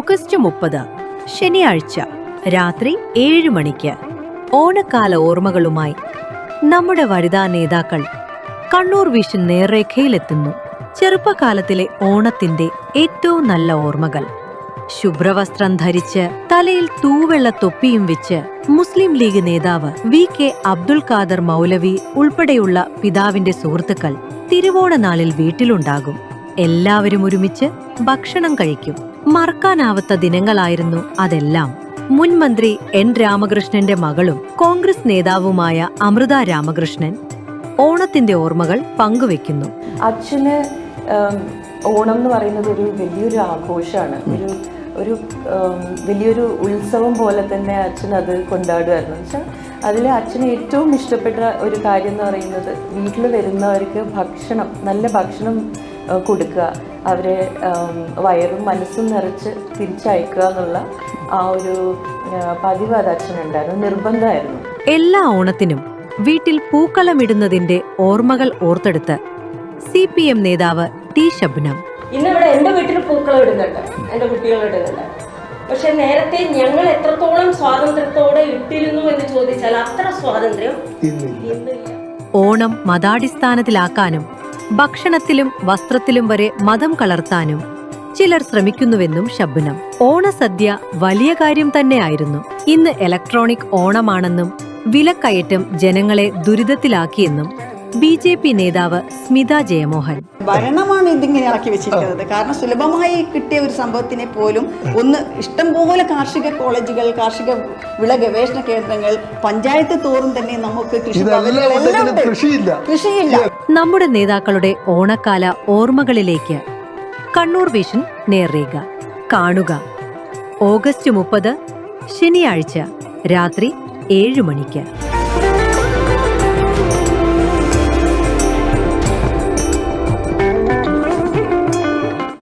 August 30 ശനിയാഴ്ച രാത്രി 7 മണിക്ക് ഓണക്കാല ഓർമ്മകളുമായി നമ്മുടെ വനിതാ നേതാക്കൾ കണ്ണൂർ വിഷൻ നേർരേഖയിലെത്തുന്നു. ചെറുപ്പകാലത്തിലെ ഓണത്തിന്റെ ഏറ്റവും നല്ല ഓർമ്മകൾ. ശുഭ്രവസ്ത്രം ധരിച്ച് തലയിൽ തൂവെള്ള തൊപ്പിയും വെച്ച് മുസ്ലിം ലീഗ് നേതാവ് VK അബ്ദുൽ ഖാദർ മൗലവി ഉൾപ്പെടെയുള്ള പിതാവിന്റെ സുഹൃത്തുക്കൾ തിരുവോണനാളിൽ വീട്ടിലുണ്ടാകും. എല്ലാവരും ഒരുമിച്ച് ഭക്ഷണം കഴിക്കും. മറക്കാനാവാത്ത ദിനങ്ങളായിരുന്നു അതെല്ലാം. മുൻ മന്ത്രി N രാമകൃഷ്ണന്റെ മകളും കോൺഗ്രസ് നേതാവുമായ അമൃത രാമകൃഷ്ണൻ ഓണത്തിന്റെ ഓർമ്മകൾ പങ്കുവെക്കുന്നു. അച്ഛന് ഓണം എന്ന് പറയുന്നത് ഒരു വലിയൊരു ആഘോഷമാണ്. ഒരു വലിയൊരു ഉത്സവം പോലെ തന്നെ അച്ഛൻ അത് കൊണ്ടാടുമായിരുന്നു. വെച്ചാൽ അതിൽ അച്ഛന് ഏറ്റവും ഇഷ്ടപ്പെട്ട ഒരു കാര്യം എന്ന് പറയുന്നത് വീട്ടിൽ വരുന്നവർക്ക് നല്ല ഭക്ഷണം കൊടുക്കുക, അവരെ വയറും മനസ്സും നിറച്ച് തിരിച്ചയക്കുക എന്നുള്ള ആ ഒരു പതിവ് അത് അച്ഛനുണ്ടായിരുന്നു, നിർബന്ധമായിരുന്നു. എല്ലാ ഓണത്തിനും വീട്ടിൽ പൂക്കളമിടുന്നതിന്റെ ഓർമ്മകൾ ഓർത്തെടുത്ത് CPM നേതാവ് T ശബ്നം. ഇന്നിവിടെ എൻ്റെ വീട്ടിൽ പൂക്കളം ഇടുന്നുണ്ട്, എൻ്റെ കുട്ടികൾ ഇടുന്നുണ്ട്. പക്ഷെ നേരത്തെ ഞങ്ങൾ എത്രത്തോളം സ്വാതന്ത്ര്യത്തോടെ ഇട്ടിരുന്നു എന്ന് ചോദിച്ചാൽ അത്ര സ്വാതന്ത്ര്യം ഇന്നില്ല. ഓണം മതാടിസ്ഥാനത്തിലാക്കാനും ഭക്ഷണത്തിലും വസ്ത്രത്തിലും വരെ മതം കലർത്താനും ചിലർ ശ്രമിക്കുന്നുവെന്നും ശബ്നം. ഓണസദ്യ വലിയ കാര്യം തന്നെയായിരുന്നു. ഇന്ന് ഇലക്ട്രോണിക് ഓണമാണെന്നും വിലക്കയറ്റം ജനങ്ങളെ ദുരിതത്തിലാക്കിയെന്നും BJP നേതാവ് സ്മിത ജയമോഹൻ. ഭരണമാണ് ഇതിങ്ങനെ ഇറക്കി വെച്ചിരിക്കുന്നത്. കാരണം സുലഭമായി കിട്ടിയ ഒരു സംഭവത്തിനെ പോലും ഇഷ്ടംപോലെ കാർഷിക കോളേജുകൾ, കാർഷിക വിള ഗവേഷണ കേന്ദ്രങ്ങൾ, പഞ്ചായത്ത് തോറും തന്നെ നമുക്ക് കൃഷിയില്ല. നമ്മുടെ നേതാക്കളുടെ ഓണക്കാല ഓർമ്മകളിലേക്ക് കണ്ണൂർ വിഷൻ നേർരേഖ കാണുക. ഓഗസ്റ്റ് 30 ശനിയാഴ്ച രാത്രി 7 മണിക്ക്.